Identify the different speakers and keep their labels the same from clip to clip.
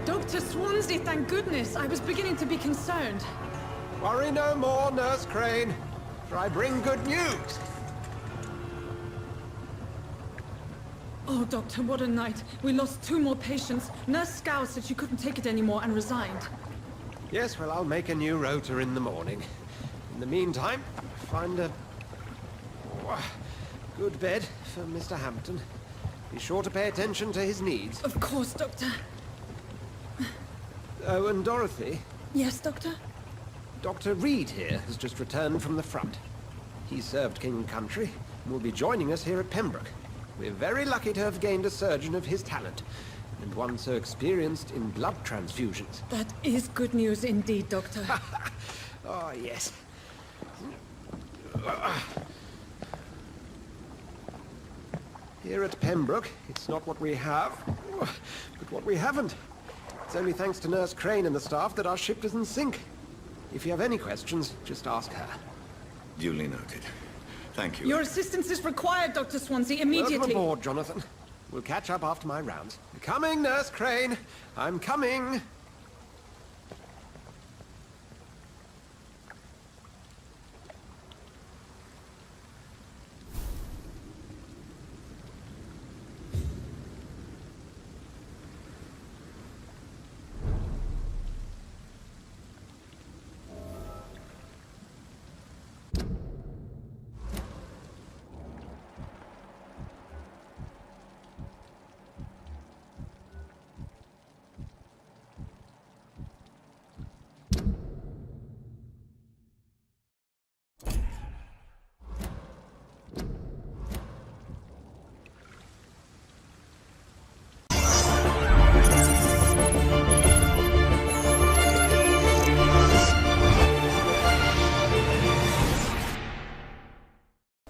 Speaker 1: Dr. Swansea, thank goodness. I was beginning to be concerned.
Speaker 2: Worry no more, Nurse Crane, for I bring good news.
Speaker 1: Oh, Doctor, what a night. We lost 2 more patients. Nurse Scow said she couldn't take it anymore and resigned.
Speaker 2: Yes, well, I'll make a new rota in the morning. In the meantime, find a good bed for Mr. Hampton. Be sure to pay attention to his needs.
Speaker 1: Of course, Doctor.
Speaker 2: Oh, and Dorothy?
Speaker 1: Yes, Doctor?
Speaker 2: Dr. Reid here has just returned from the front. He served King and Country and will be joining us here at Pembroke. We're very lucky to have gained a surgeon of his talent, and one so experienced in blood transfusions.
Speaker 1: That is good news indeed, Doctor.
Speaker 2: Oh, yes. Here at Pembroke, it's not what we have, but what we haven't. It's only thanks to Nurse Crane and the staff that our ship doesn't sink. If you have any questions, just ask her.
Speaker 3: Duly noted. Thank you.
Speaker 1: Your assistance is required, Dr. Swansea, immediately.
Speaker 2: Welcome aboard, Jonathan. We'll catch up after my rounds. Coming, Nurse Crane. I'm coming.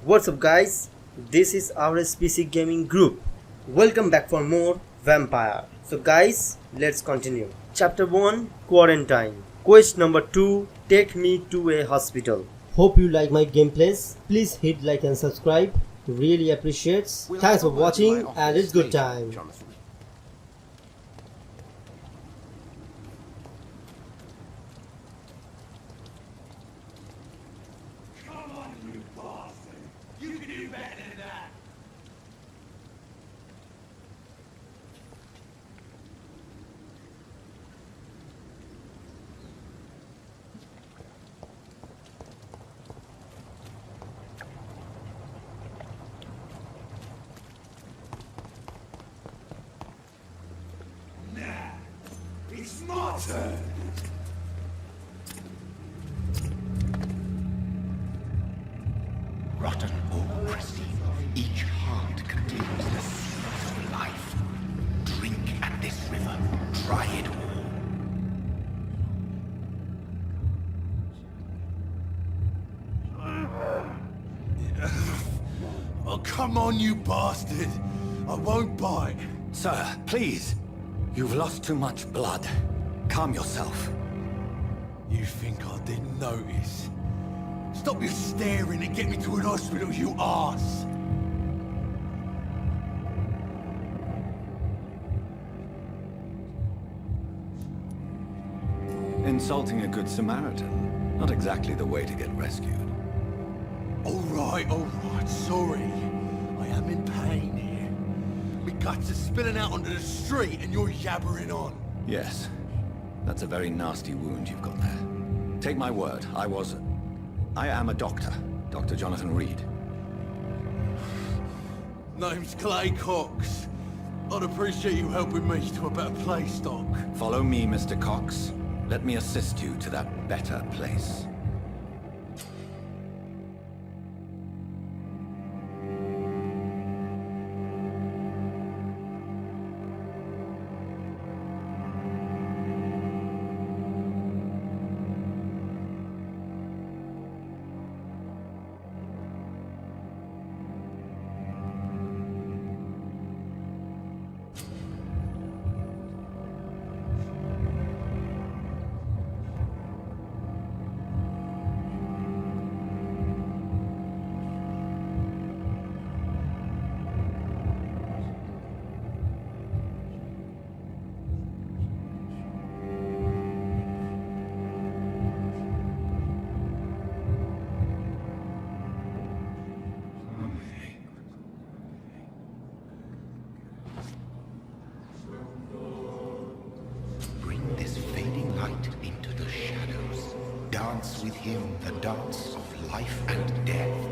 Speaker 4: What's up guys, this is RSPC Gaming Group. Welcome back for more Vampyr. So guys, let's continue. Chapter 1, Quarantine. Quest number 2, Take Me to a Hospital. Hope you like my gameplays. Please hit like and subscribe. Really appreciates. Thanks for watching and it's good time.
Speaker 2: Jonathan.
Speaker 3: It's my turn! Rotten or pristine, each heart contains the seeds of life. Drink at this river, try it all. Oh, come on, you bastard! I won't bite.
Speaker 5: Sir, please. You've lost too much blood. Calm yourself.
Speaker 3: You think I didn't notice? Stop your staring and get me to an hospital, you arse!
Speaker 5: Insulting a good Samaritan. Not exactly the way to get rescued.
Speaker 3: Alright, sorry. I am in pain here. My guts are spilling out onto the street and you're yabbering on.
Speaker 5: Yes. That's a very nasty wound you've got there. Take my word, I am a doctor. Dr. Jonathan Reid.
Speaker 3: Name's Clay Cox. I'd appreciate you helping me to a better place, Doc.
Speaker 5: Follow me, Mr. Cox. Let me assist you to that better place.
Speaker 6: dance of life and death.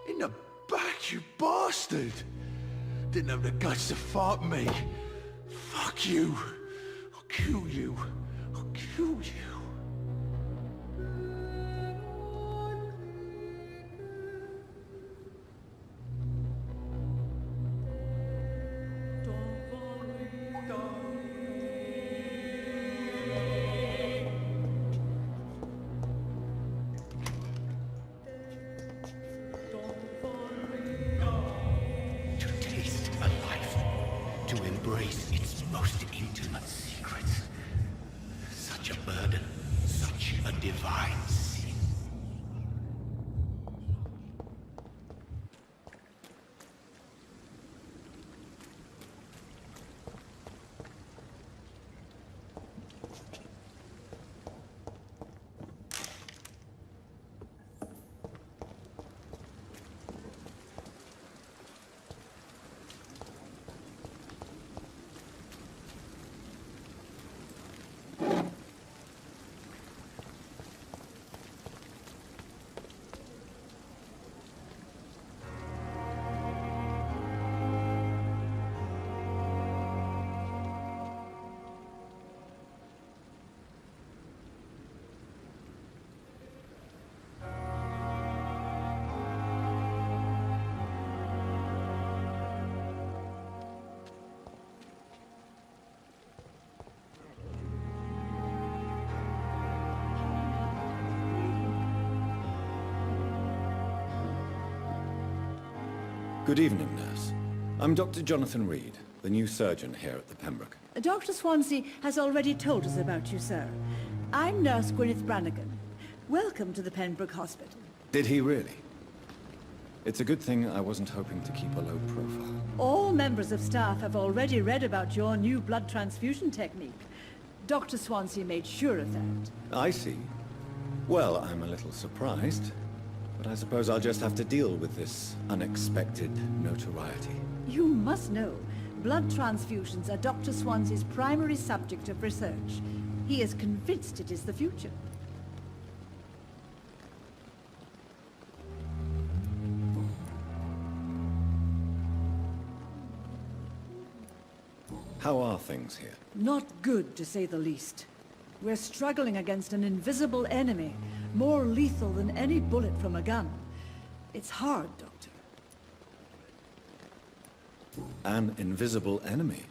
Speaker 3: In the back, you bastard! Didn't have the guts to fight me. Fuck you. I'll kill you. I'll kill you.
Speaker 6: To taste a life, to embrace its most intimate secrets. Such a burden, such a divine sin.
Speaker 5: Good evening, nurse. I'm Dr. Jonathan Reid, the new surgeon here at the Pembroke.
Speaker 7: Dr. Swansea has already told us about you, sir. I'm Nurse Gwyneth Brannigan. Welcome to the Pembroke Hospital.
Speaker 5: Did he really? It's a good thing I wasn't hoping to keep a low profile.
Speaker 7: All members of staff have already read about your new blood transfusion technique. Dr. Swansea made sure of that.
Speaker 5: I see. Well, I'm a little surprised, but I suppose I'll just have to deal with this unexpected notoriety.
Speaker 7: You must know, blood transfusions are Dr. Swansea's primary subject of research. He is convinced it is the future.
Speaker 5: How are things here?
Speaker 7: Not good, to say the least. We're struggling against an invisible enemy, more lethal than any bullet from a gun. It's hard, Doctor.
Speaker 5: An invisible enemy?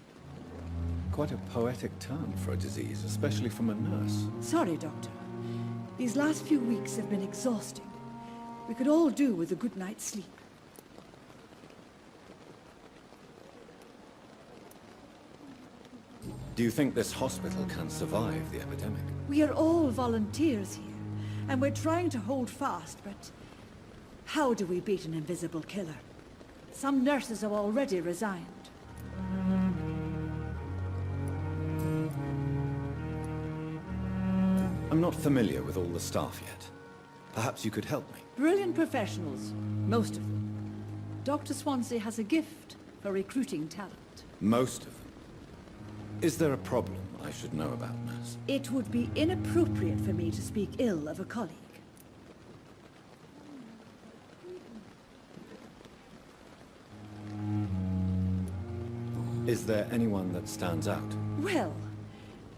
Speaker 5: Quite a poetic term for a disease, especially from a nurse.
Speaker 7: Sorry, Doctor. These last few weeks have been exhausting. We could all do with a good night's sleep.
Speaker 5: Do you think this hospital can survive the epidemic?
Speaker 7: We are all volunteers here, and we're trying to hold fast, but how do we beat an invisible killer? Some nurses have already resigned.
Speaker 5: I'm not familiar with all the staff yet. Perhaps you could help me.
Speaker 7: Brilliant professionals, most of them. Dr. Swansea has a gift for recruiting talent.
Speaker 5: Most of them. Is there a problem I should know about, nurse?
Speaker 7: It would be inappropriate for me to speak ill of a colleague.
Speaker 5: Is there anyone that stands out?
Speaker 7: Well,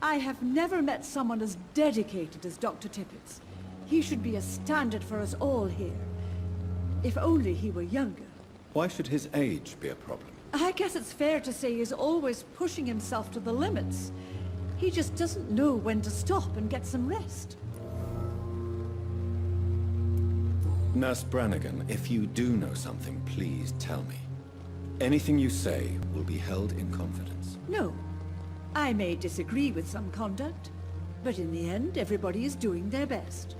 Speaker 7: I have never met someone as dedicated as Dr. Tippett's. He should be a standard for us all here. If only he were younger.
Speaker 5: Why should his age be a problem?
Speaker 7: I guess it's fair to say he's always pushing himself to the limits. He just doesn't know when to stop and get some rest.
Speaker 5: Nurse Brannigan, if you do know something, please tell me. Anything you say will be held in confidence.
Speaker 7: No. I may disagree with some conduct, but in the end, everybody is doing their best.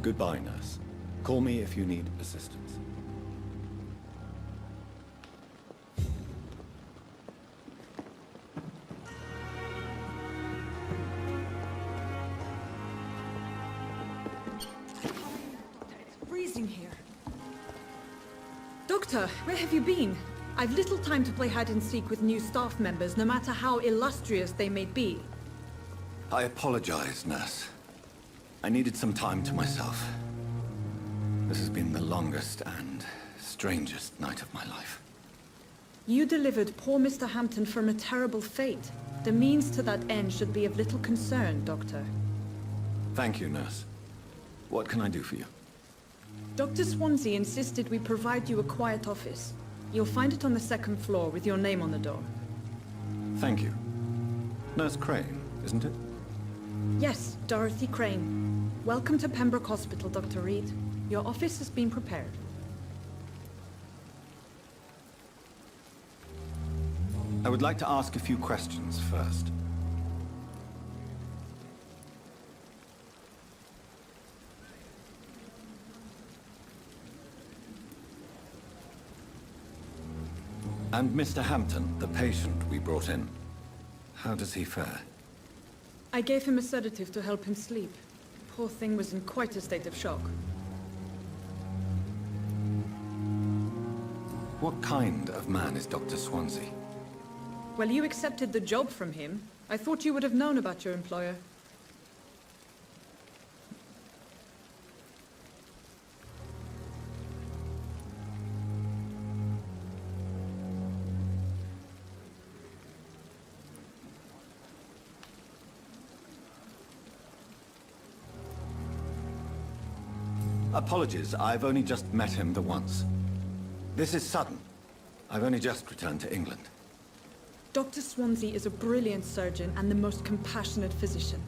Speaker 5: Goodbye, nurse. Call me if you need assistance.
Speaker 1: It's freezing here. Doctor, where have you been? I've little time to play hide and seek with new staff members, no matter how illustrious they may be.
Speaker 5: I apologize, nurse. I needed some time to myself. This has been the longest and strangest night of my life.
Speaker 1: You delivered poor Mr. Hampton from a terrible fate. The means to that end should be of little concern, Doctor.
Speaker 5: Thank you, nurse. What can I do for you?
Speaker 1: Dr. Swansea insisted we provide you a quiet office. You'll find it on the second floor with your name on the door.
Speaker 5: Thank you. Nurse Crane, isn't it?
Speaker 1: Yes, Dorothy Crane. Welcome to Pembroke Hospital, Dr. Reid. Your office has been prepared.
Speaker 5: I would like to ask a few questions first. And Mr. Hampton, the patient we brought in, how does he fare?
Speaker 1: I gave him a sedative to help him sleep. Poor thing was in quite a state of shock.
Speaker 5: What kind of man is Dr. Swansea?
Speaker 1: Well, you accepted the job from him. I thought you would have known about your employer.
Speaker 5: Apologies, I've only just met him the once. This is sudden. I've only just returned to England.
Speaker 1: Dr. Swansea is a brilliant surgeon and the most compassionate physician.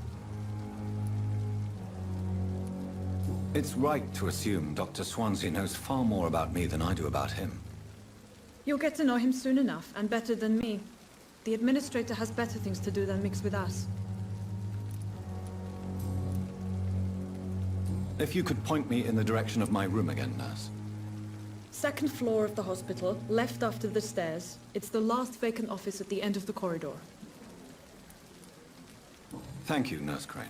Speaker 5: It's right to assume Dr. Swansea knows far more about me than I do about him.
Speaker 1: You'll get to know him soon enough, and better than me. The administrator has better things to do than mix with us.
Speaker 5: If you could point me in the direction of my room again, nurse.
Speaker 1: Second floor of the hospital, left after the stairs. It's the last vacant office at the end of the corridor.
Speaker 5: Thank you, Nurse Crane.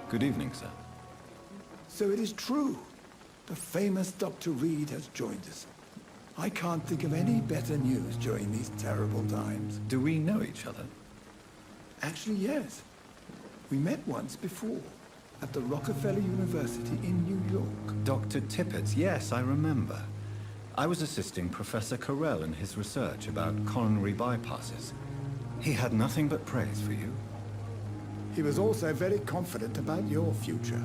Speaker 5: Good evening, sir.
Speaker 8: So it is true. The famous Dr. Reid has joined us. I can't think of any better news during these terrible times.
Speaker 5: Do we know each other?
Speaker 8: Actually, yes. We met once before, at the Rockefeller University in New York.
Speaker 5: Dr. Tippett, yes, I remember. I was assisting Professor Carell in his research about coronary bypasses. He had nothing but praise for you.
Speaker 8: He was also very confident about your future.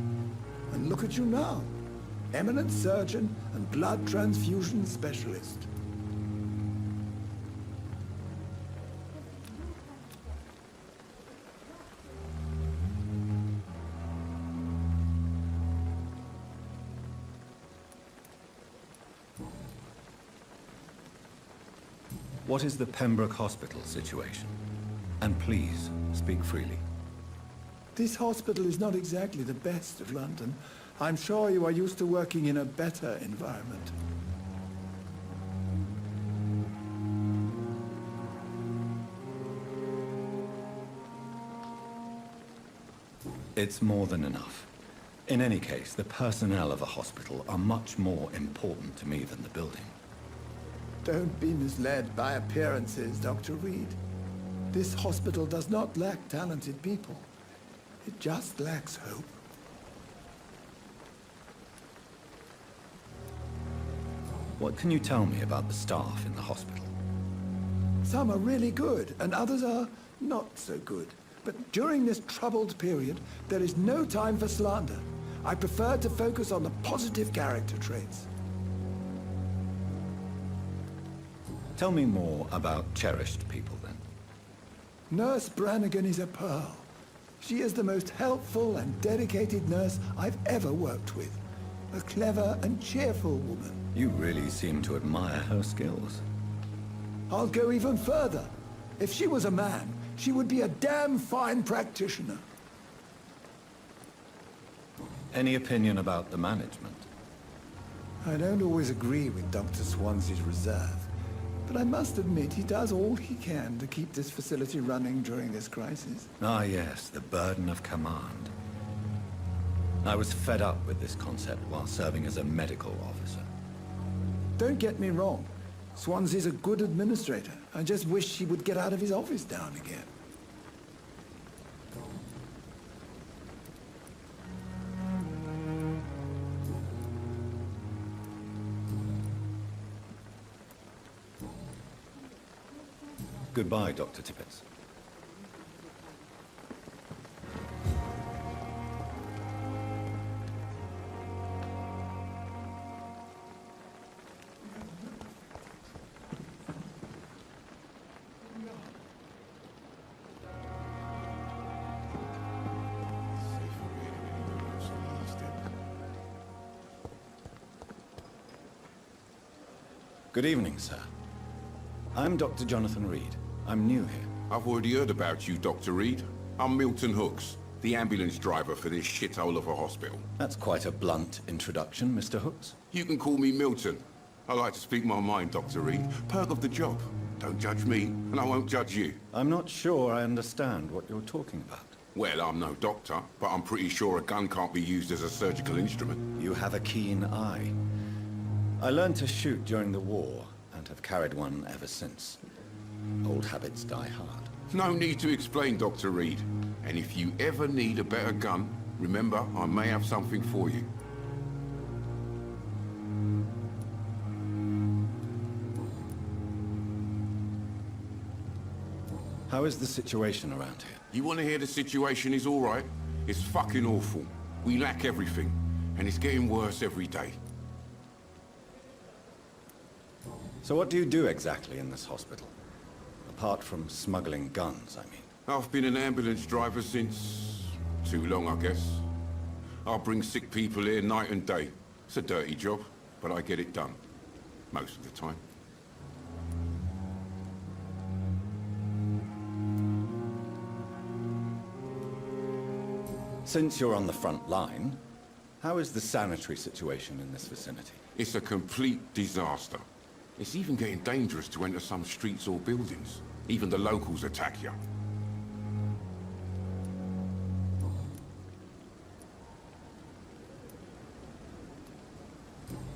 Speaker 8: And look at you now. Eminent surgeon and blood transfusion specialist.
Speaker 5: What is the Pembroke Hospital situation? And please, speak freely.
Speaker 8: This hospital is not exactly the best of London. I'm sure you are used to working in a better environment.
Speaker 5: It's more than enough. In any case, the personnel of a hospital are much more important to me than the building.
Speaker 8: Don't be misled by appearances, Dr. Reid. This hospital does not lack talented people. It just lacks hope.
Speaker 5: What can you tell me about the staff in the hospital?
Speaker 8: Some are really good, and others are not so good. But during this troubled period, there is no time for slander. I prefer to focus on the positive character traits.
Speaker 5: Tell me more about cherished people, then.
Speaker 8: Nurse Brannigan is a pearl. She is the most helpful and dedicated nurse I've ever worked with. A clever and cheerful woman.
Speaker 5: You really seem to admire her skills.
Speaker 8: I'll go even further. If she was a man, she would be a damn fine practitioner.
Speaker 5: Any opinion about the management?
Speaker 8: I don't always agree with Dr. Swansea's reserve, but I must admit he does all he can to keep this facility running during this crisis.
Speaker 5: Ah yes, the burden of command. I was fed up with this concept while serving as a medical officer.
Speaker 8: Don't get me wrong. Swansea's a good administrator. I just wish he would get out of his office now and again.
Speaker 5: Goodbye, Dr. Tippett. Good evening, sir. I'm Dr. Jonathan Reid. I'm new here.
Speaker 9: I've already heard about you, Dr. Reid. I'm Milton Hooks, the ambulance driver for this shithole of a hospital.
Speaker 5: That's quite a blunt introduction, Mr. Hooks.
Speaker 9: You can call me Milton. I like to speak my mind, Dr. Reid. Perk of the job. Don't judge me, and I won't judge you.
Speaker 5: I'm not sure I understand what you're talking about.
Speaker 9: Well, I'm no doctor, but I'm pretty sure a gun can't be used as a surgical instrument.
Speaker 5: You have a keen eye. I learned to shoot during the war, and have carried one ever since. Old habits die hard.
Speaker 9: No need to explain, Dr. Reid. And if you ever need a better gun, remember, I may have something for you.
Speaker 5: How is the situation around here?
Speaker 9: You want to hear the situation is all right? It's fucking awful. We lack everything, and it's getting worse every day.
Speaker 5: So what do you do exactly in this hospital? Apart from smuggling guns, I mean.
Speaker 9: I've been an ambulance driver since... too long, I guess. I bring sick people here night and day. It's a dirty job, but I get it done. Most of the time.
Speaker 5: Since you're on the front line, how is the sanitary situation in this vicinity?
Speaker 9: It's a complete disaster. It's even getting dangerous to enter some streets or buildings. Even the locals attack you.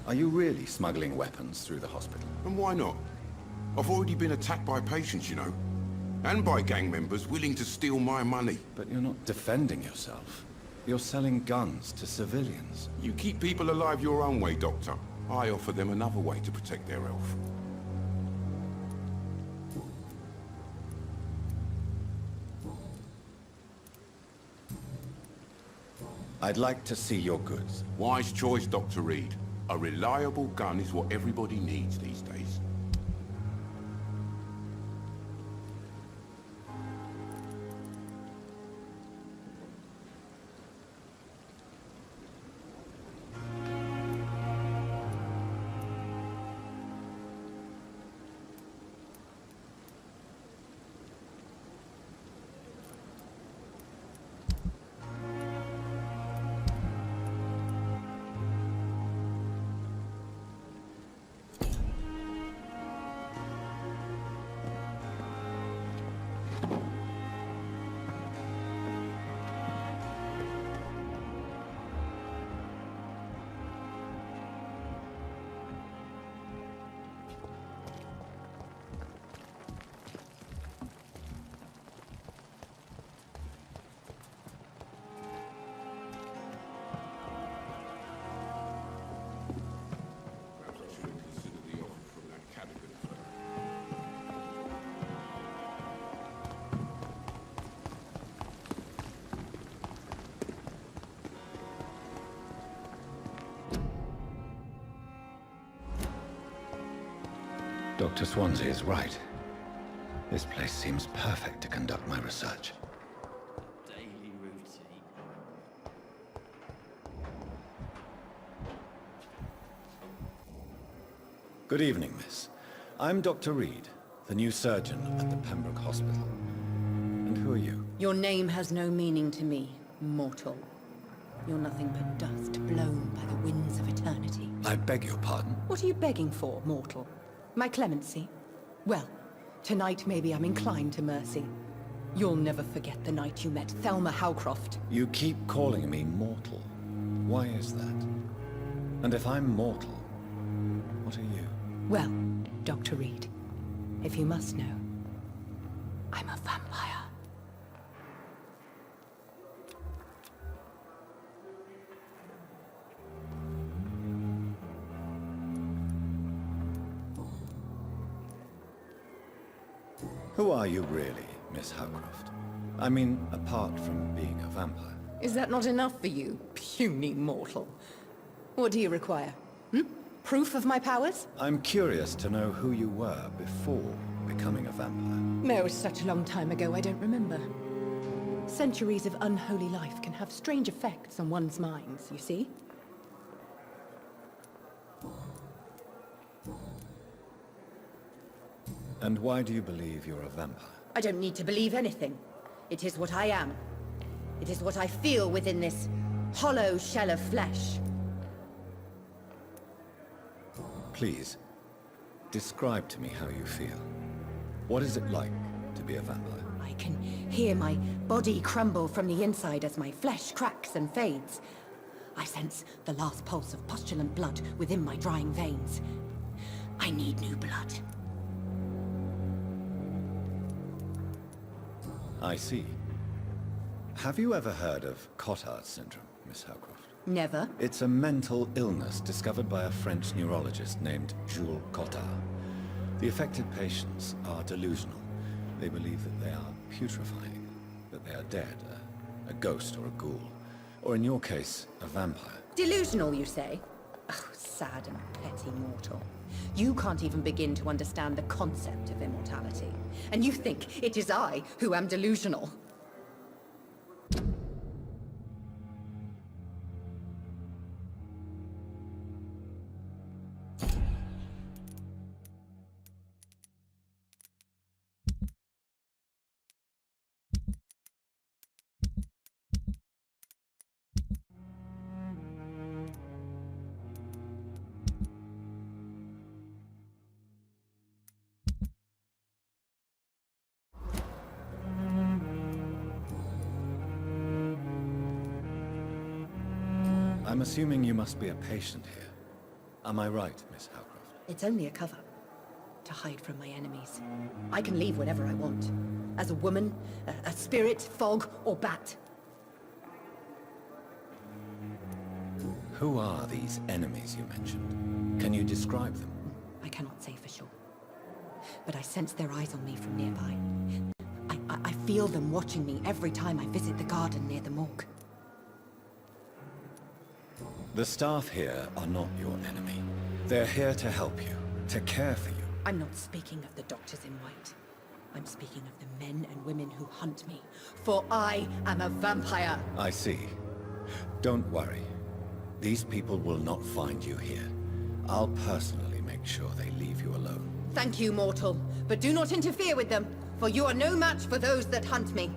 Speaker 5: Are you really smuggling weapons through the hospital?
Speaker 9: And why not? I've already been attacked by patients, you know. And by gang members willing to steal my money.
Speaker 5: But you're not defending yourself. You're selling guns to civilians.
Speaker 9: You keep people alive your own way, Doctor. I offer them another way to protect their health.
Speaker 5: I'd like to see your goods.
Speaker 9: Wise choice, Dr. Reid. A reliable gun is what everybody needs these days.
Speaker 5: Dr. Swansea is right. This place seems perfect to conduct my research.
Speaker 6: Daily routine.
Speaker 5: Good evening, miss. I'm Dr. Reid, the new surgeon at the Pembroke Hospital. And who are you?
Speaker 10: Your name has no meaning to me, mortal. You're nothing but dust blown by the winds of eternity.
Speaker 5: I beg your pardon?
Speaker 10: What are you begging for, mortal? My clemency? Well, tonight maybe I'm inclined to mercy. You'll never forget the night you met Thelma Howcroft.
Speaker 5: You keep calling me mortal. Why is that? And if I'm mortal, what are you?
Speaker 10: Well, Dr. Reid, if you must know, I'm a vampire.
Speaker 5: Who are you really, Miss Howcroft? I mean, apart from being a vampire.
Speaker 10: Is that not enough for you, puny mortal? What do you require? Proof of my powers?
Speaker 5: I'm curious to know who you were before becoming a vampire.
Speaker 10: It was such a long time ago, I don't remember. Centuries of unholy life can have strange effects on one's minds, you see?
Speaker 5: And why do you believe you're a vampire?
Speaker 10: I don't need to believe anything. It is what I am. It is what I feel within this hollow shell of flesh.
Speaker 5: Please, describe to me how you feel. What is it like to be a vampire?
Speaker 10: I can hear my body crumble from the inside as my flesh cracks and fades. I sense the last pulse of postulant blood within my drying veins. I need new blood.
Speaker 5: I see. Have you ever heard of Cotard syndrome, Miss Howcroft?
Speaker 10: Never.
Speaker 5: It's a mental illness discovered by a French neurologist named Jules Cotard. The affected patients are delusional. They believe that they are putrefying, that they are dead, a ghost or a ghoul. Or in your case, a vampire.
Speaker 10: Delusional, you say? Oh, sad and petty mortal. You can't even begin to understand the concept of immortality. And you think it is I who am delusional.
Speaker 5: I'm assuming you must be a patient here. Am I right, Miss Howcroft?
Speaker 10: It's only a cover. To hide from my enemies. I can leave whenever I want. As a woman, a spirit, fog, or bat.
Speaker 5: Who are these enemies you mentioned? Can you describe them?
Speaker 10: I cannot say for sure. But I sense their eyes on me from nearby. I feel them watching me every time I visit the garden near the morgue.
Speaker 5: The staff here are not your enemy. They're here to help you, to care for you.
Speaker 10: I'm not speaking of the doctors in white. I'm speaking of the men and women who hunt me. For I am a vampire!
Speaker 5: I see. Don't worry. These people will not find you here. I'll personally make sure they leave you alone.
Speaker 10: Thank you, mortal. But do not interfere with them, for you are no match for those that hunt me.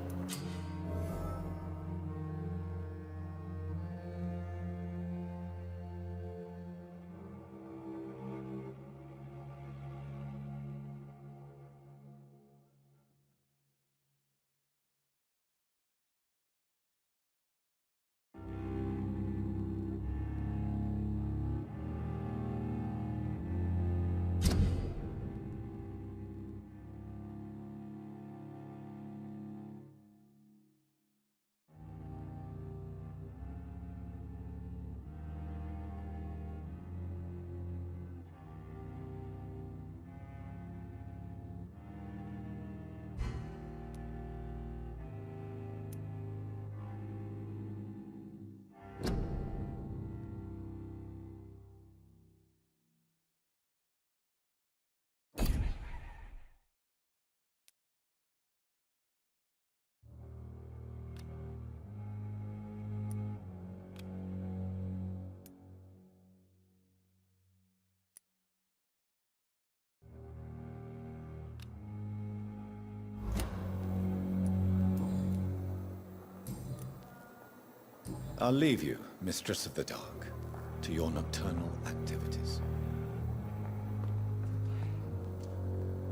Speaker 5: I'll leave you, Mistress of the Dark, to your nocturnal activities.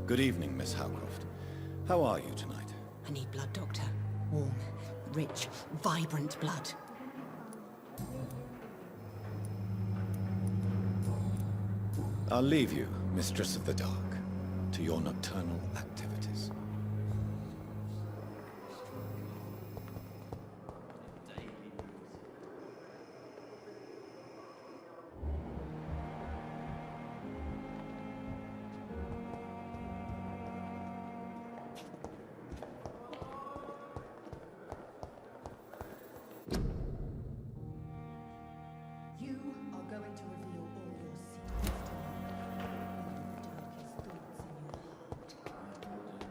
Speaker 5: Good evening, Miss Howcroft. How are you tonight?
Speaker 10: I need blood, Doctor. Warm, rich, vibrant blood.
Speaker 5: I'll leave you, Mistress of the Dark, to your nocturnal activities.
Speaker 10: You are going to reveal all your secrets to me. All the darkest thoughts in your heart.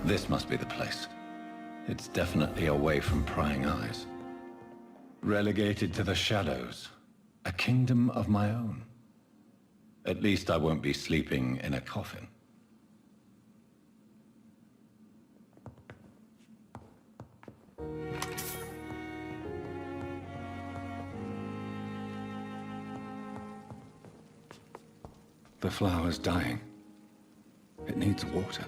Speaker 5: This must be the place. It's definitely away from prying eyes. Relegated to the shadows. A kingdom of my own. At least I won't be sleeping in a coffin. The flower's dying. It needs water.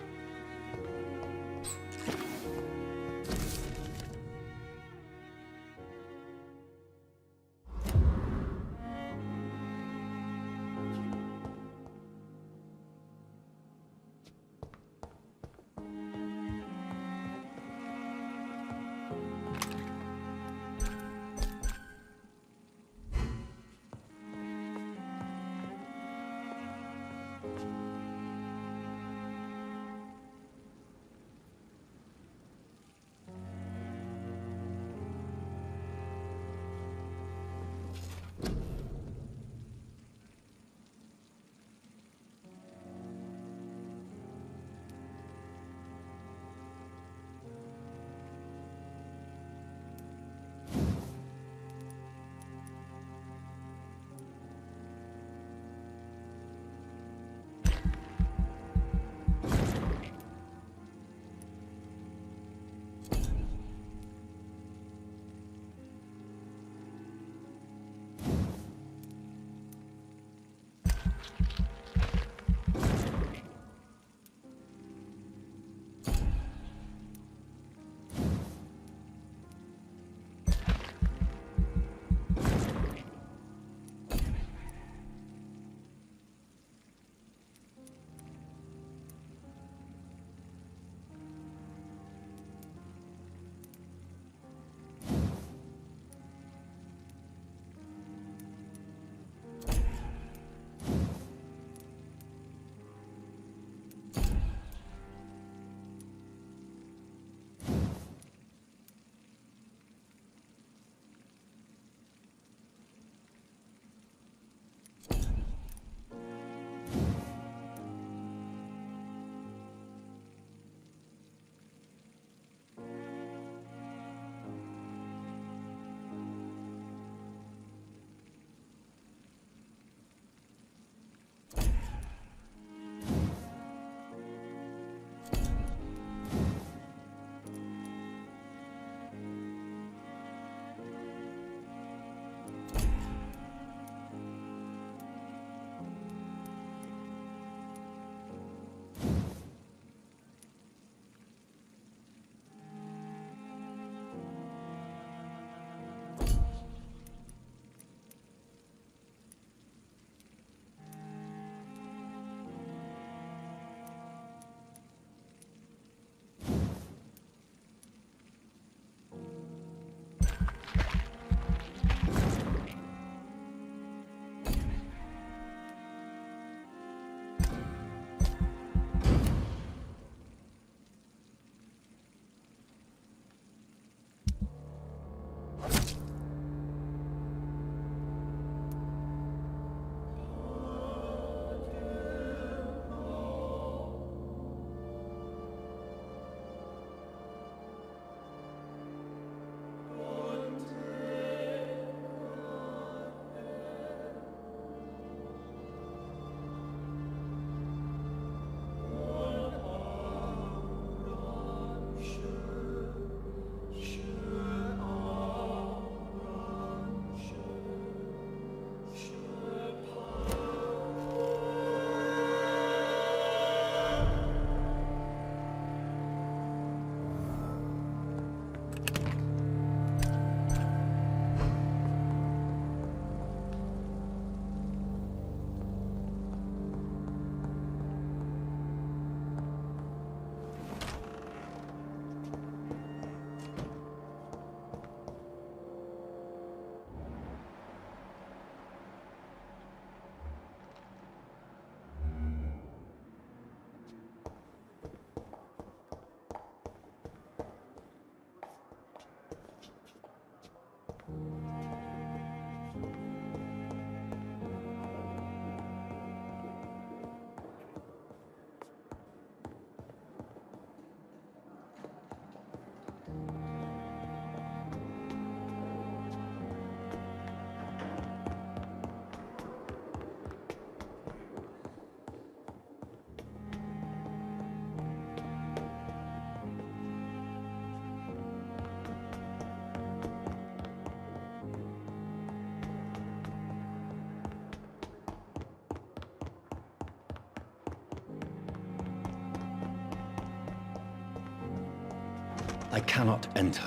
Speaker 5: I cannot enter.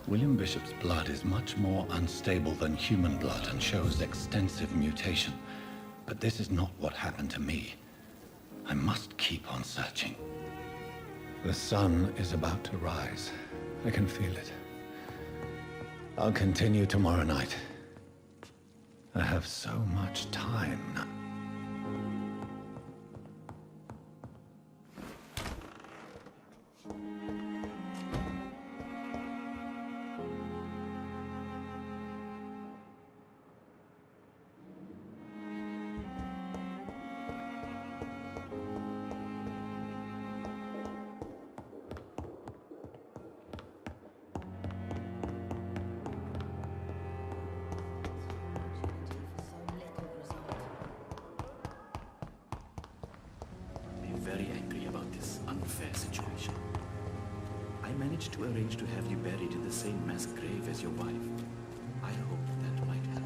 Speaker 5: William Bishop's blood is much more unstable than human blood and shows extensive mutation. But this is not what happened to me. I must keep on searching. The sun is about to rise. I can feel it. I'll continue tomorrow night. I have so much time now.
Speaker 6: Very angry about this unfair situation. I managed to arrange to have you buried in the same mass grave as your wife. I hope that might help.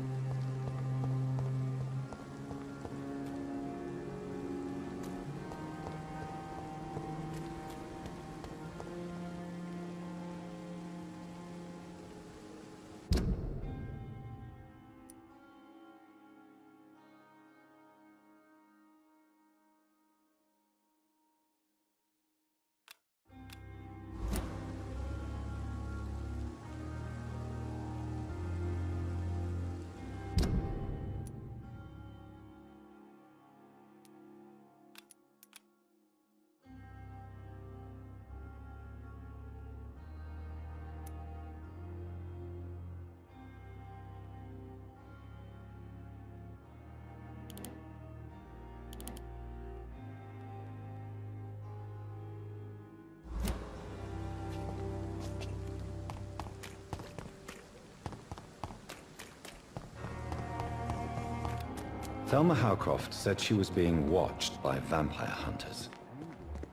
Speaker 5: Thelma Howcroft said she was being watched by vampire hunters.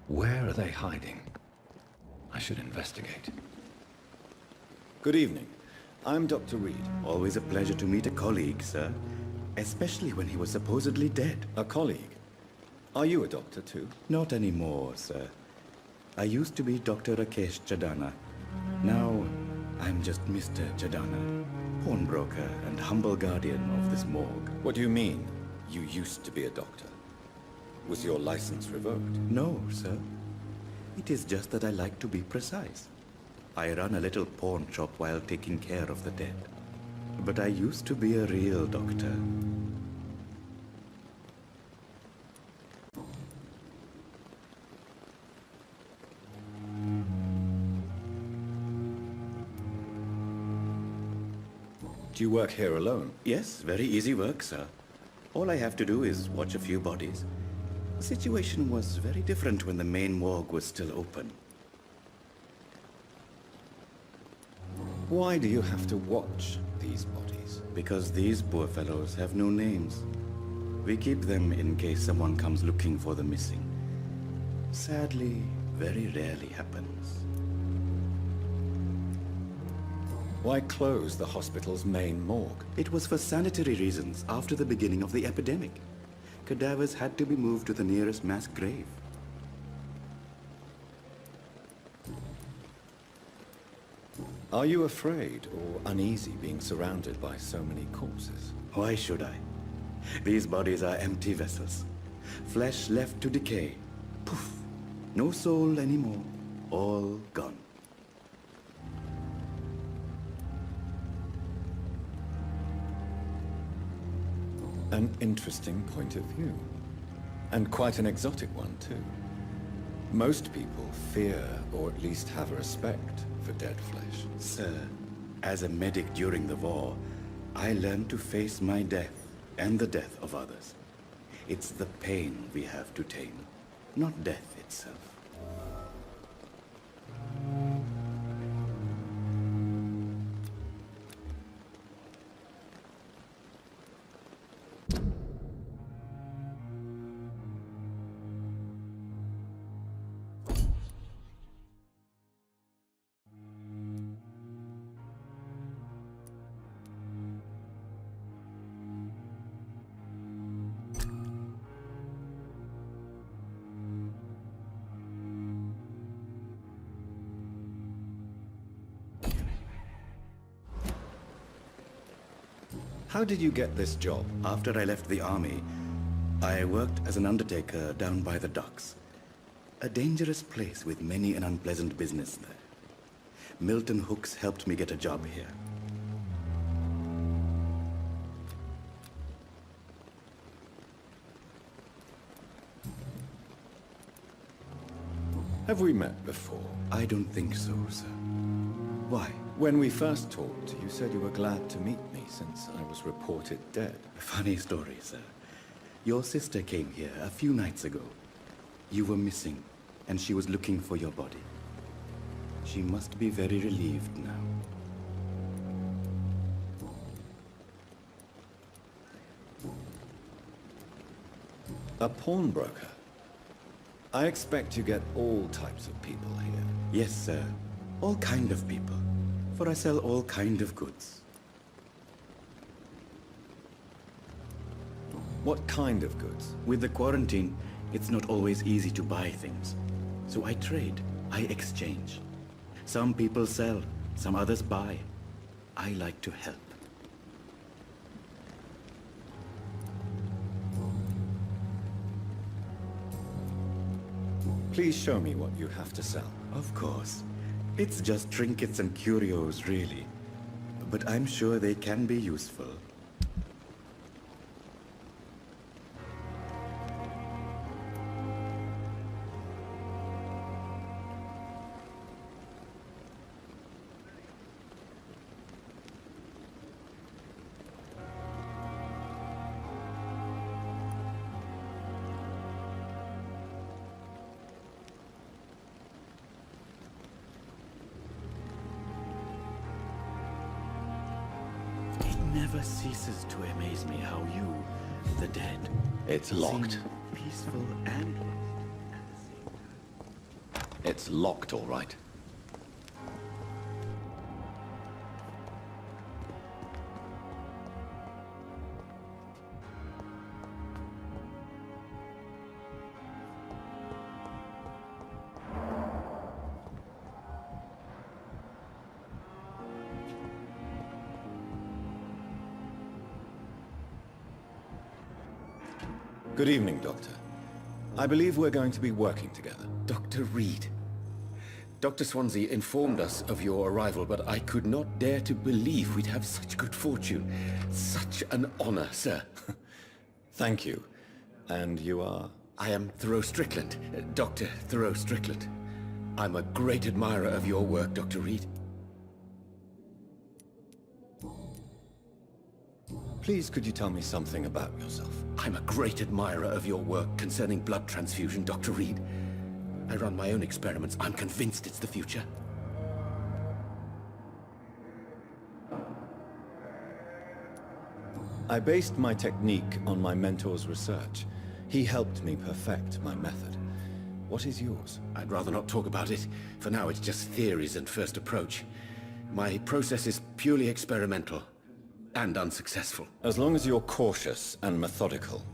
Speaker 5: Where are they hiding? I should investigate. Good evening. I'm Dr. Reid.
Speaker 11: Always a pleasure to meet a colleague, sir. Especially when he was supposedly dead.
Speaker 5: A colleague? Are you a doctor too?
Speaker 11: Not anymore, sir. I used to be Dr. Rakesh Chadana. Now, I'm just Mr. Chadana, pawnbroker and humble guardian of this morgue.
Speaker 5: What do you mean, you used to be a doctor? Was your license revoked?
Speaker 11: No, sir. It is just that I like to be precise. I run a little pawn shop while taking care of the dead. But I used to be a real doctor.
Speaker 5: Do you work here alone?
Speaker 11: Yes, very easy work, sir. All I have to do is watch a few bodies. The situation was very different when the main morgue was still open.
Speaker 5: Why do you have to watch these bodies?
Speaker 11: Because these poor fellows have no names. We keep them in case someone comes looking for the missing. Sadly, very rarely happens.
Speaker 5: Why close the hospital's main morgue?
Speaker 11: It was for sanitary reasons after the beginning of the epidemic. Cadavers had to be moved to the nearest mass grave.
Speaker 5: Are you afraid or uneasy being surrounded by so many corpses?
Speaker 11: Why should I? These bodies are empty vessels. Flesh left to decay. Poof! No soul anymore. All gone.
Speaker 5: An interesting point of view. And quite an exotic one, too. Most people fear, or at least have a respect, for dead flesh.
Speaker 11: Sir, as a medic during the war, I learned to face my death and the death of others. It's the pain we have to tame, not death itself.
Speaker 5: How did you get this job?
Speaker 11: After I left the army, I worked as an undertaker down by the docks. A dangerous place with many an unpleasant business there. Milton Hooks helped me get a job here.
Speaker 5: Have we met before?
Speaker 11: I don't think so, sir. Why?
Speaker 5: When we first talked, you said you were glad to meet me since I was reported dead.
Speaker 11: Funny story, sir. Your sister came here a few nights ago. You were missing, and she was looking for your body. She must be very relieved now.
Speaker 5: A pawnbroker? I expect you get all types of people here.
Speaker 11: Yes, sir. All kind of people. For I sell all kind of goods.
Speaker 5: What kind of goods?
Speaker 11: With the quarantine, it's not always easy to buy things. So I trade. I exchange. Some people sell, some others buy. I like to help.
Speaker 5: Please show me what you have to sell.
Speaker 11: Of course. It's just trinkets and curios, really. But I'm sure they can be useful. Never ceases to amaze me how you, the dead,
Speaker 5: It's locked.
Speaker 11: seem peaceful and...
Speaker 5: It's locked, all right. Good evening, Doctor. I believe we're going to be working together.
Speaker 11: Dr. Reid. Dr. Swansea informed us of your arrival, but I could not dare to believe we'd have such good fortune. Such an honor, sir.
Speaker 5: Thank you. And you are?
Speaker 11: I am Thoreau Strickland, Dr. Thoreau Strickland. I'm a great admirer of your work, Dr. Reid.
Speaker 5: Please, could you tell me something about yourself?
Speaker 6: I'm a great admirer of your work concerning blood transfusion, Dr. Reid. I run my own experiments. I'm convinced it's the future.
Speaker 5: I based my technique on my mentor's research. He helped me perfect my method. What is yours?
Speaker 6: I'd rather not talk about it. For now, it's just theories and first approach. My process is purely experimental and unsuccessful.
Speaker 5: As long as you're cautious and methodical,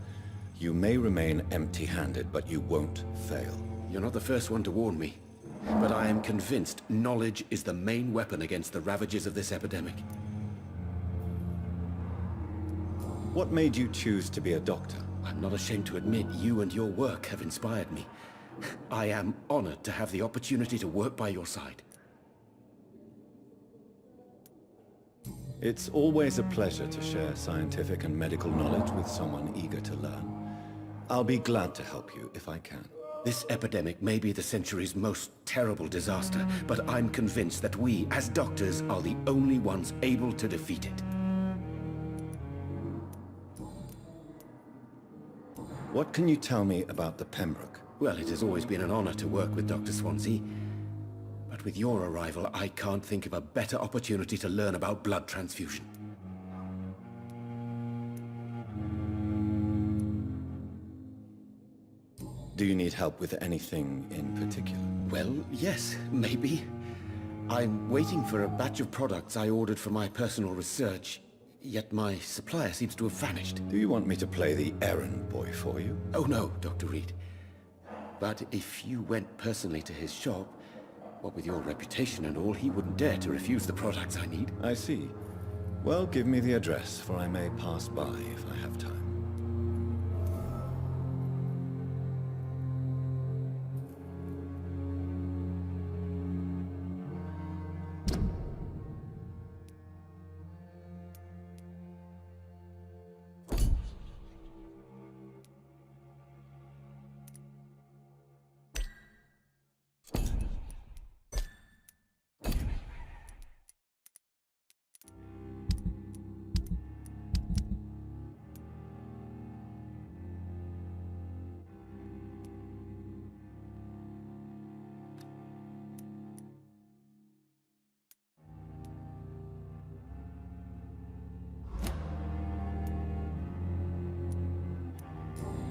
Speaker 5: you may remain empty-handed, but you won't fail.
Speaker 6: You're not the first one to warn me, but I am convinced knowledge is the main weapon against the ravages of this epidemic.
Speaker 5: What made you choose to be a doctor?
Speaker 6: I'm not ashamed to admit you and your work have inspired me. I am honored to have the opportunity to work by your side.
Speaker 5: It's always a pleasure to share scientific and medical knowledge with someone eager to learn. I'll be glad to help you if I can.
Speaker 6: This epidemic may be the century's most terrible disaster, but I'm convinced that we, as doctors, are the only ones able to defeat it.
Speaker 5: What can you tell me about the Pembroke?
Speaker 6: Well, it has always been an honor to work with Dr. Swansea. But with your arrival, I can't think of a better opportunity to learn about blood transfusion.
Speaker 5: Do you need help with anything in particular?
Speaker 6: Well, yes, maybe. I'm waiting for a batch of products I ordered for my personal research, yet my supplier seems to have vanished.
Speaker 5: Do you want me to play the errand boy for you?
Speaker 6: Oh no, Dr. Reid. But if you went personally to his shop, what with your reputation and all, he wouldn't dare to refuse the products I need.
Speaker 5: I see. Well, give me the address, for I may pass by if I have time.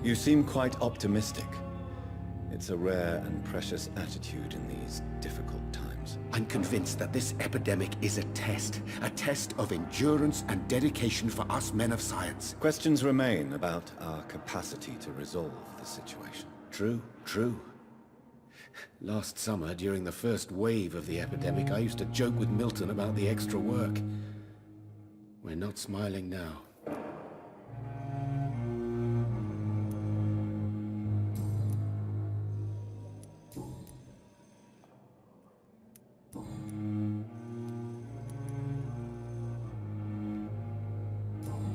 Speaker 5: You seem quite optimistic. It's a rare and precious attitude in these difficult times.
Speaker 6: I'm convinced that this epidemic is a test of endurance and dedication for us men of science.
Speaker 5: Questions remain about our capacity to resolve the situation.
Speaker 6: True, true. Last summer, during the first wave of the epidemic, I used to joke with Milton about the extra work. We're not smiling now.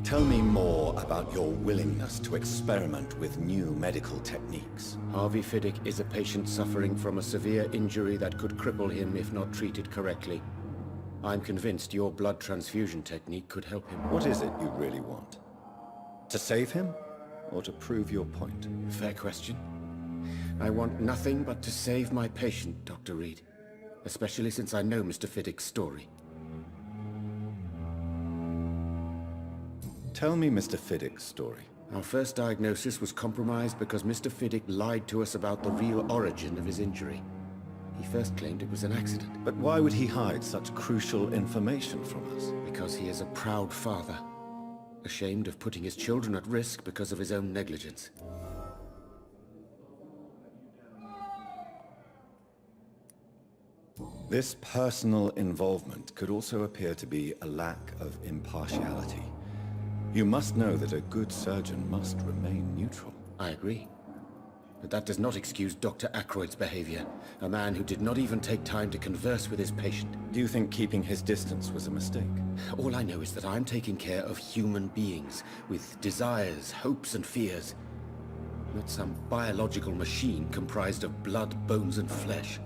Speaker 5: Tell me more about your willingness to experiment with new medical techniques.
Speaker 6: Harvey Fiddick is a patient suffering from a severe injury that could cripple him if not treated correctly. I'm convinced your blood transfusion technique could help him.
Speaker 5: What is it you really want? To save him, or to prove your point?
Speaker 6: Fair question. I want nothing but to save my patient, Dr. Reid. Especially since I know Mr. Fiddick's story.
Speaker 5: Tell me Mr. Fiddick's story.
Speaker 6: Our first diagnosis was compromised because Mr. Fiddick lied to us about the real origin of his injury. He first claimed it was an accident.
Speaker 5: But why would he hide such crucial information from us?
Speaker 6: Because he is a proud father, ashamed of putting his children at risk because of his own negligence.
Speaker 5: This personal involvement could also appear to be a lack of impartiality. You must know that a good surgeon must remain neutral.
Speaker 6: I agree. But that does not excuse Dr. Ackroyd's behavior, a man who did not even take time to converse with his patient.
Speaker 5: Do you think keeping his distance was a mistake?
Speaker 6: All I know is that I'm taking care of human beings, with desires, hopes and fears. Not some biological machine comprised of blood, bones and flesh.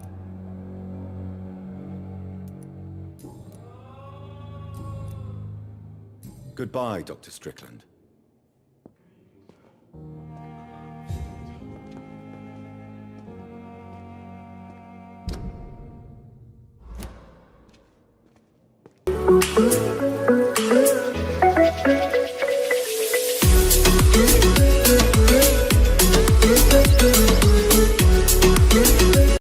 Speaker 5: Goodbye, Dr. Strickland.